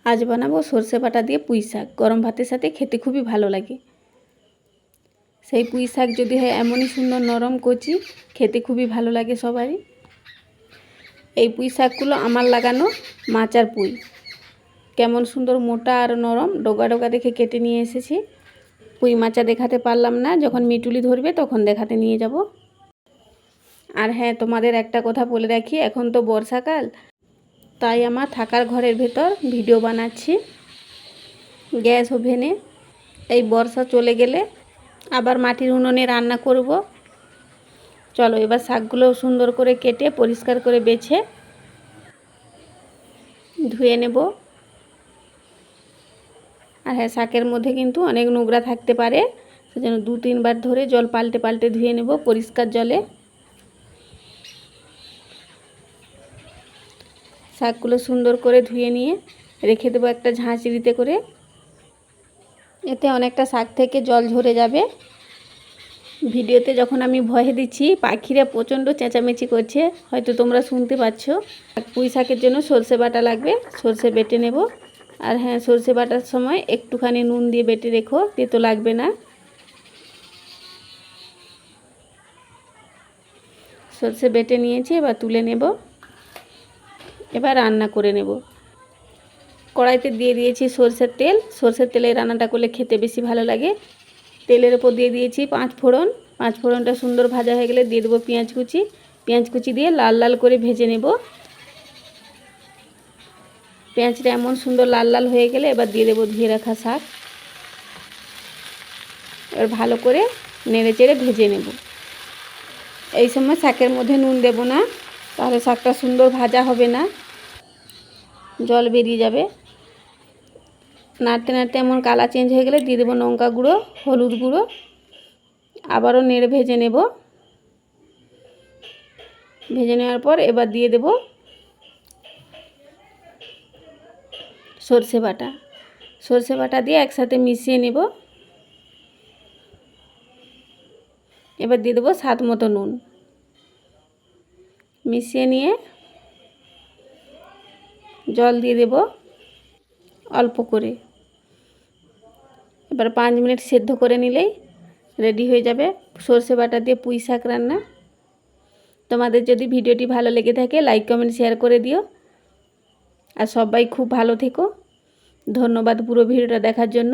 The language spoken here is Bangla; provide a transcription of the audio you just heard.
আজ বানাবো সর্ষে বাটা দিয়ে পুঁই শাক। গরম ভাতের সাথে খেতে খুবই ভালো লাগে। সেই পুঁই শাক যদি হয় এমনই সুন্দর নরম কচি, খেতে খুবই ভালো লাগে সবারই। এই পুঁই শাকগুলো আমার লাগানো মাচার পুঁই। কেমন সুন্দর মোটা আর নরম, ডগা ডগা দেখে কেটে নিয়ে এসেছি। পুঁই মাচা দেখাতে পারলাম না, যখন মিটুলি ধরবে তখন দেখাতে নিয়ে যাব। আর হ্যাঁ, তোমাদের একটা কথা বলে রাখি, এখন তো বর্ষাকাল, তাই আমার থাকার ঘরের ভেতর ভিডিও বানাচ্ছি গ্যাস ওভেনে। এই বর্ষা চলে গেলে আবার মাটির উনুনে রান্না করব। চলো এবার শাকগুলো সুন্দর করে কেটে পরিষ্কার করে বেছে ধুয়ে নেব। আর হ্যাঁ, শাকের মধ্যে কিন্তু অনেক নোংরা থাকতে পারে, সেজন্য 2-3 বার ধরে জল পাল্টে পাল্টে ধুয়ে নেব পরিষ্কার জলে। শাকগুলো সুন্দর করে ধুয়ে নিয়ে রেখে দেবো একটা ঝাঁঝরিতে করে। এতে অনেকটা শাক থেকে জল ঝরে যাবে। ভিডিওতে যখন আমি ভয়ে দিচ্ছি, পাখিরা প্রচণ্ড চেঁচামেচি করছে, হয়তো তোমরা শুনতে পাচ্ছ। পুঁই শাকের জন্য সর্ষে বাটা লাগবে, সর্ষে বেটে নেব। আর হ্যাঁ, সর্ষে বাটার সময় একটুখানি নুন দিয়ে বেটে রেখো, তেতো লাগবে না। সর্ষে বেটে নিয়েছি, এবার তুলে নেব। এবার রান্না করে নেব। কড়াইতে দিয়ে দিয়েছি সর্ষের তেল। সর্ষের তেলে রান্নাটা করলে খেতে বেশি ভালো লাগে। তেলের ওপর দিয়ে দিয়েছি 5 ফোড়ন। 5 ফোড়নটা সুন্দর ভাজা হয়ে গেলে দিয়ে দেবো পেঁয়াজ কুচি। পেঁয়াজ কুচি দিয়ে লাল লাল করে ভেজে নেব। পেঁয়াজটা এমন সুন্দর লাল লাল হয়ে গেলে এবার দিয়ে দেবো ধুয়ে রাখা শাক। এবার ভালো করে নেড়ে চেড়ে ভেজে নেব। এই সময় শাকের মধ্যে নুন দেব না, তাহলে শাকটা সুন্দর ভাজা হবে না, জল বেরিয়ে যাবে। নাড়তে নাড়তে এমন কালার চেঞ্জ হয়ে গেলে দিয়ে দেবো লঙ্কা গুঁড়ো, হলুদ গুঁড়ো। আবারও নেড়ে ভেজে নেব। ভেজে নেওয়ার পর এবার দিয়ে দেব সর্ষে বাটা। সর্ষে বাটা দিয়ে একসাথে মিশিয়ে নেব। এবার দিয়ে দেবো স্বাদ মতো নুন। মিশিয়ে নিয়ে জল দিয়ে দেব অল্প করে। এবার 5 মিনিট সেদ্ধ করে নিলেই রেডি হয়ে যাবে সর্ষে বাটা দিয়ে পুঁই শাক রান্না। তোমাদের যদি ভিডিওটি ভালো লেগে থাকে, লাইক কমেন্ট শেয়ার করে দিও। আর সবাই খুব ভালো থেকো। ধন্যবাদ পুরো ভিডিওটা দেখার জন্য।